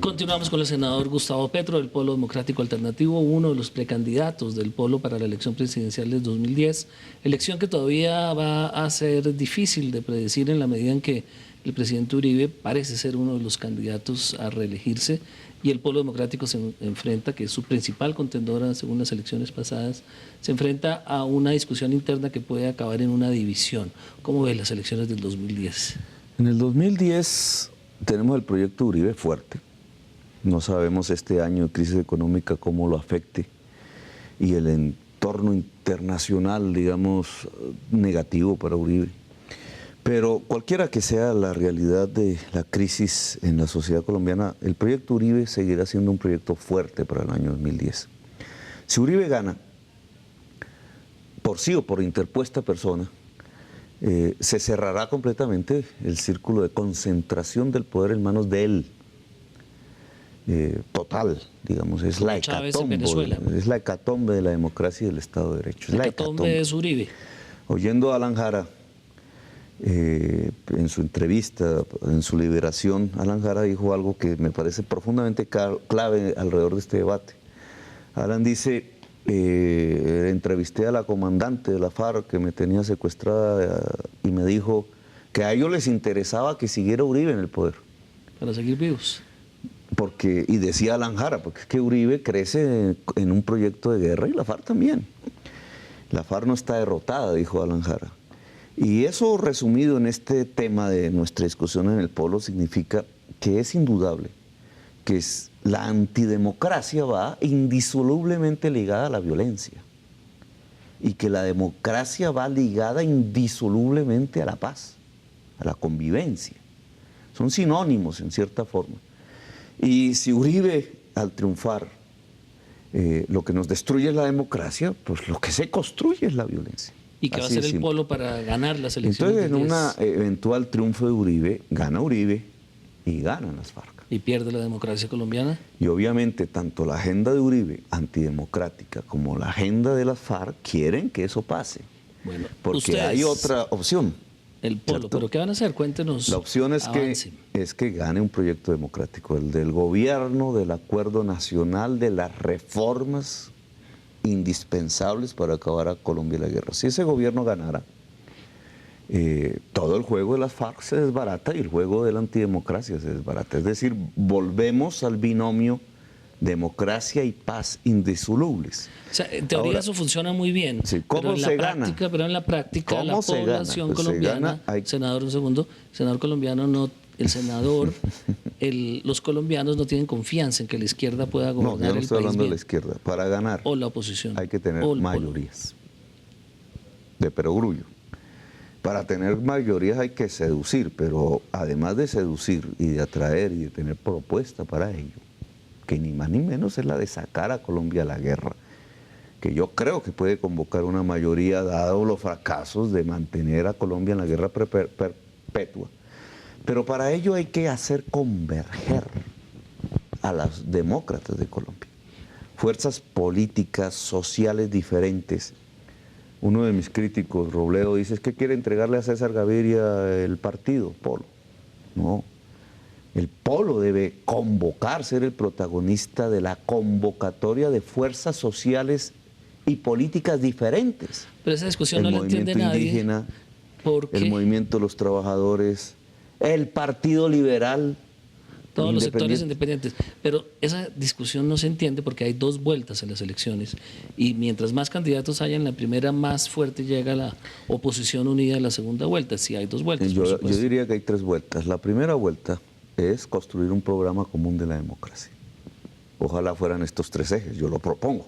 Continuamos con el senador Gustavo Petro del Polo Democrático Alternativo, uno de los precandidatos del Polo para la elección presidencial del 2010, elección que todavía va a ser difícil de predecir en la medida en que el presidente Uribe parece ser uno de los candidatos a reelegirse y el Polo Democrático se enfrenta, que es su principal contendora según las elecciones pasadas, se enfrenta a una discusión interna que puede acabar en una división. ¿Cómo ves las elecciones del 2010? En el 2010 tenemos el proyecto Uribe fuerte. No sabemos este año de crisis económica cómo lo afecte y el entorno internacional, digamos, negativo para Uribe. Pero cualquiera que sea la realidad de la crisis en la sociedad colombiana, el proyecto Uribe seguirá siendo un proyecto fuerte para el año 2010. Si Uribe gana, por sí o por interpuesta persona, se cerrará completamente el círculo de concentración del poder en manos de él. Total, digamos, es la hecatombe de la democracia y del Estado de Derecho. La hecatombe es Uribe. Oyendo a Alan Jara, en su entrevista, en su liberación, Alan Jara dijo algo que me parece profundamente clave alrededor de este debate. Alan dice, entrevisté a la comandante de la FARC que me tenía secuestrada y me dijo que a ellos les interesaba que siguiera Uribe en el poder. Para seguir vivos. Y decía Alan Jara, porque es que Uribe crece en un proyecto de guerra y la FARC también. La FARC no está derrotada, dijo Alan Jara. Y eso resumido en este tema de nuestra discusión en el Polo significa que es indudable que la antidemocracia va indisolublemente ligada a la violencia y que la democracia va ligada indisolublemente a la paz, a la convivencia. Son sinónimos en cierta forma. Y si Uribe, al triunfar, lo que nos destruye es la democracia, pues lo que se construye es la violencia. ¿Y qué va a hacer el Polo para ganar las elecciones? Entonces, en un eventual triunfo de Uribe, gana Uribe y ganan las FARC. ¿Y pierde la democracia colombiana? Y obviamente, tanto la agenda de Uribe, antidemocrática, como la agenda de las FARC, quieren que eso pase. Bueno, porque hay otra opción. El Polo, ¿cierto? ¿Pero qué van a hacer? Cuéntenos. La opción es que gane un proyecto democrático, el del gobierno, del acuerdo nacional, de las reformas indispensables para acabar a Colombia y la guerra. Si ese gobierno ganara, todo el juego de las FARC se desbarata y el juego de la antidemocracia se desbarata. Es decir, volvemos al binomio democracia y paz indisolubles. O sea, en teoría eso funciona muy bien. Sí, ¿cómo se gana? Pero en la práctica la población colombiana, senador, un segundo, senador colombiano no, el senador, los colombianos no tienen confianza en que la izquierda pueda gobernar el país. No, yo no estoy hablando de la izquierda. Para ganar o la oposición hay que tener mayorías de perogrullo. Para tener mayorías hay que seducir, pero además de seducir y de atraer y de tener propuesta para ello, que ni más ni menos es la de sacar a Colombia a la guerra, que yo creo que puede convocar una mayoría dado los fracasos de mantener a Colombia en la guerra perpetua. Pero para ello hay que hacer converger a los demócratas de Colombia, fuerzas políticas, sociales diferentes. Uno de mis críticos, Robledo, dice, es que quiere entregarle a César Gaviria el partido, Polo. No. El Polo debe convocar, ser el protagonista de la convocatoria de fuerzas sociales y políticas diferentes. Pero esa discusión no la entiende nadie. El movimiento indígena, el movimiento de los trabajadores, el Partido Liberal. Todos los sectores independientes. Pero esa discusión no se entiende porque hay dos vueltas en las elecciones. Y mientras más candidatos haya en la primera, más fuerte llega la oposición unida en la segunda vuelta. Si hay dos vueltas, yo diría que hay tres vueltas. La primera vuelta es construir un programa común de la democracia. Ojalá fueran estos tres ejes, yo lo propongo.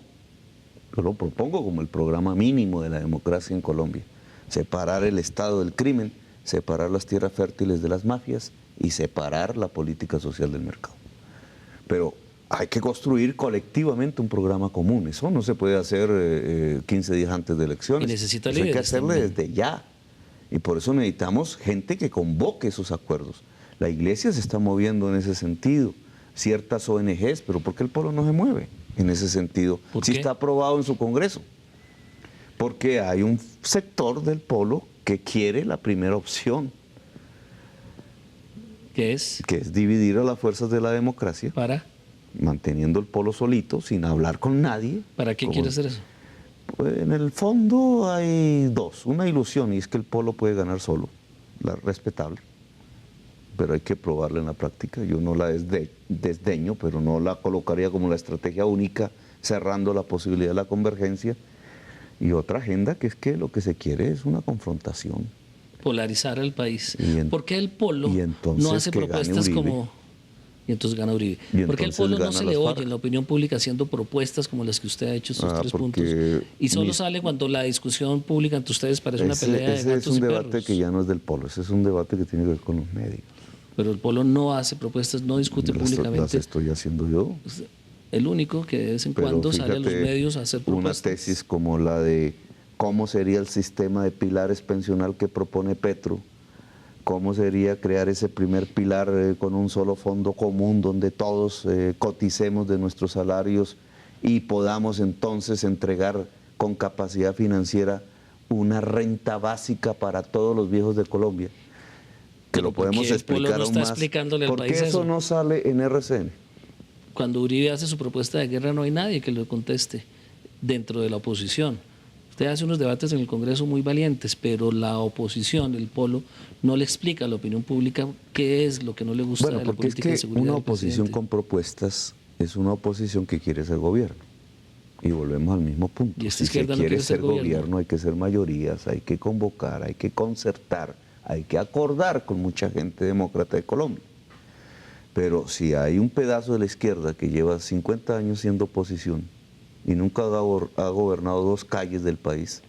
Yo lo propongo como el programa mínimo de la democracia en Colombia. Separar el Estado del crimen, separar las tierras fértiles de las mafias y separar la política social del mercado. Pero hay que construir colectivamente un programa común. Eso no se puede hacer 15 días antes de elecciones. Y necesita líderes. Hay que hacerlo también. desde ya. Y por eso necesitamos gente que convoque esos acuerdos. La Iglesia se está moviendo en ese sentido, ciertas ONGs, pero ¿por qué el Polo no se mueve en ese sentido? Si está aprobado en su Congreso. Porque hay un sector del Polo que quiere la primera opción. ¿Qué es? que es dividir a las fuerzas de la democracia, ¿Para? manteniendo el polo solito, sin hablar con nadie. ¿Para qué como- quiere hacer eso? Pues, en el fondo hay dos. Una ilusión, y es que el polo puede ganar solo, la respetable, pero hay que probarla en la práctica. Yo no la desdeño, pero no la colocaría como la estrategia única, cerrando la posibilidad de la convergencia. Y otra agenda que es que lo que se quiere es una confrontación. Polarizar al país. Y ¿Por qué el polo y entonces no hace que gane propuestas Uribe. como... Y entonces gana Uribe. Y ¿Por qué el entonces polo no gana se le las oye FARC? en la opinión pública haciendo propuestas como las que usted ha hecho, estos 3 puntos? Porque Y solo mis- sale cuando la discusión pública entre ustedes parece una pelea de ese es gatos un y debate perros. que ya no es del polo, ese es un debate que tiene que ver con los medios. Pero el polo no hace propuestas, no discute Las públicamente. estoy haciendo yo. El único que de vez en Pero cuando sale a los fíjate, medios a hacer una propuestas. tesis como la de cómo sería el sistema de pilares pensional que propone Petro, cómo sería crear ese primer pilar con un solo fondo común donde todos coticemos de nuestros salarios y podamos entonces entregar con capacidad financiera una renta básica para todos los viejos de Colombia, que Pero lo ¿por qué podemos el polo explicar no aún está más. explicándole al ¿Por qué país eso eso? no sale en RCN? Cuando Uribe hace su propuesta de guerra no hay nadie que lo conteste dentro de la oposición. Usted hace unos debates en el Congreso muy valientes, pero la oposición, el polo, no le explica a la opinión pública qué es lo que no le gusta Bueno, de la porque es política de que seguridad una del oposición presidente. con propuestas es una oposición que quiere ser gobierno. Y volvemos al mismo punto. Y esta Si se izquierda no quiere quiere ser ser gobierno. gobierno, hay que ser mayorías, hay que convocar, hay que concertar, hay que acordar con mucha gente demócrata de Colombia. Pero si hay un pedazo de la izquierda que lleva 50 años siendo oposición y nunca ha gobernado 2 calles del país,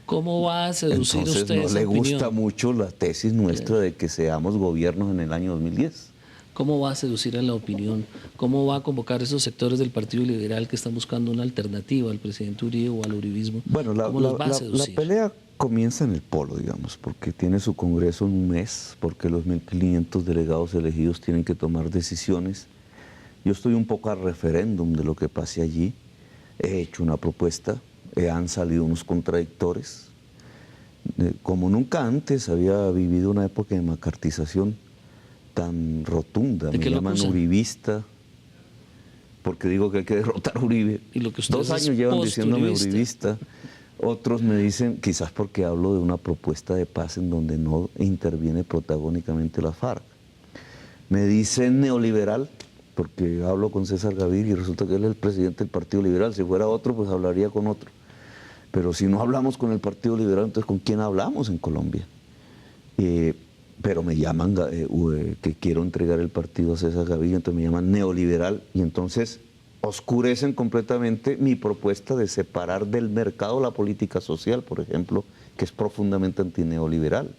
¿Cómo va a seducir entonces usted no esa le opinión? gusta mucho la tesis nuestra de que seamos gobiernos en el año 2010. ¿Cómo va a seducir a la opinión? ¿Cómo va a convocar esos sectores del Partido Liberal que están buscando una alternativa al presidente Uribe o al uribismo? Bueno, ¿Cómo los va a la seducir? pelea comienza en el polo, digamos, porque tiene su congreso en un mes, porque los 1.500 delegados elegidos tienen que tomar decisiones. Yo estoy un poco al referéndum de lo que pase allí. He hecho una propuesta, han salido unos contradictores. Como nunca antes había vivido una época de macartización tan rotunda. ¿De Me qué lo llaman acusan? uribista, porque digo que hay que derrotar a Uribe. Y lo que usted 2 es años llevan diciéndome post-uribista. uribista. Otros me dicen, quizás porque hablo de una propuesta de paz en donde no interviene protagónicamente la FARC. Me dicen neoliberal, porque hablo con César Gaviria y resulta que él es el presidente del Partido Liberal. Si fuera otro, pues hablaría con otro. Pero si no hablamos con el Partido Liberal, entonces ¿con quién hablamos en Colombia? Pero me llaman que quiero entregar el partido a César Gaviria, entonces me llaman neoliberal y entonces oscurecen completamente mi propuesta de separar del mercado la política social, por ejemplo, que es profundamente antineoliberal.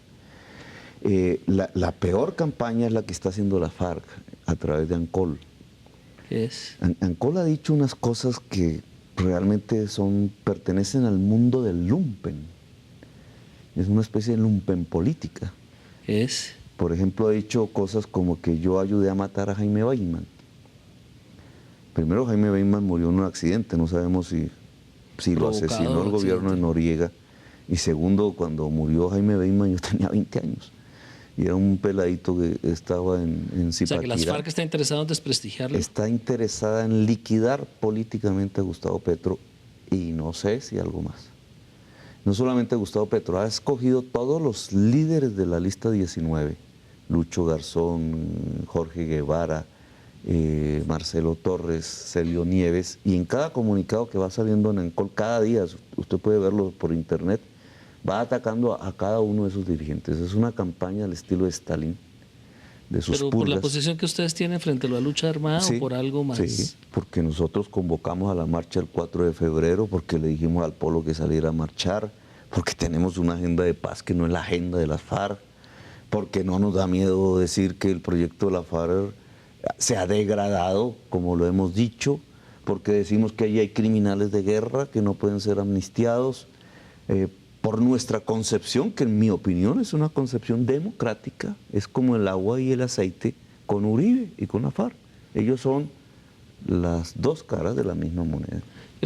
La peor campaña es la que está haciendo la FARC a través de ANCOL. ¿Qué es? ANCOL ha dicho unas cosas que realmente pertenecen al mundo del lumpen. Es una especie de lumpen política. ¿Qué es? Por ejemplo, ha dicho cosas como que yo ayudé a matar a Jaime Bailman. Primero, Jaime Bailman murió en un accidente, no sabemos si lo Provocado asesinó el gobierno de accidente. Noriega. Y segundo, cuando murió Jaime Bailman yo tenía 20 años. Y era un peladito que estaba en O sea, que las Zipaquirá. FARC está interesado en desprestigiarlo. Está interesada en liquidar políticamente a Gustavo Petro y no sé si algo más. No solamente a Gustavo Petro, ha escogido todos los líderes de la lista 19, Lucho Garzón, Jorge Guevara, Marcelo Torres, Celio Nieves, y en cada comunicado que va saliendo en ANCOL, cada día, usted puede verlo por internet, va atacando a cada uno de esos dirigentes. Es una campaña al estilo de Stalin, de sus Pero por la purgas. posición que ustedes tienen frente a la lucha armada Sí, o por algo más. Sí, porque nosotros convocamos a la marcha el 4 de febrero, porque le dijimos al polo que saliera a marchar, porque tenemos una agenda de paz que no es la agenda de las FARC, porque no nos da miedo decir que el proyecto de la FARC se ha degradado, como lo hemos dicho, porque decimos que allí hay criminales de guerra que no pueden ser amnistiados, por nuestra concepción, que en mi opinión es una concepción democrática, es como el agua y el aceite con Uribe y con la FARC. Ellos son las 2 caras de la misma moneda.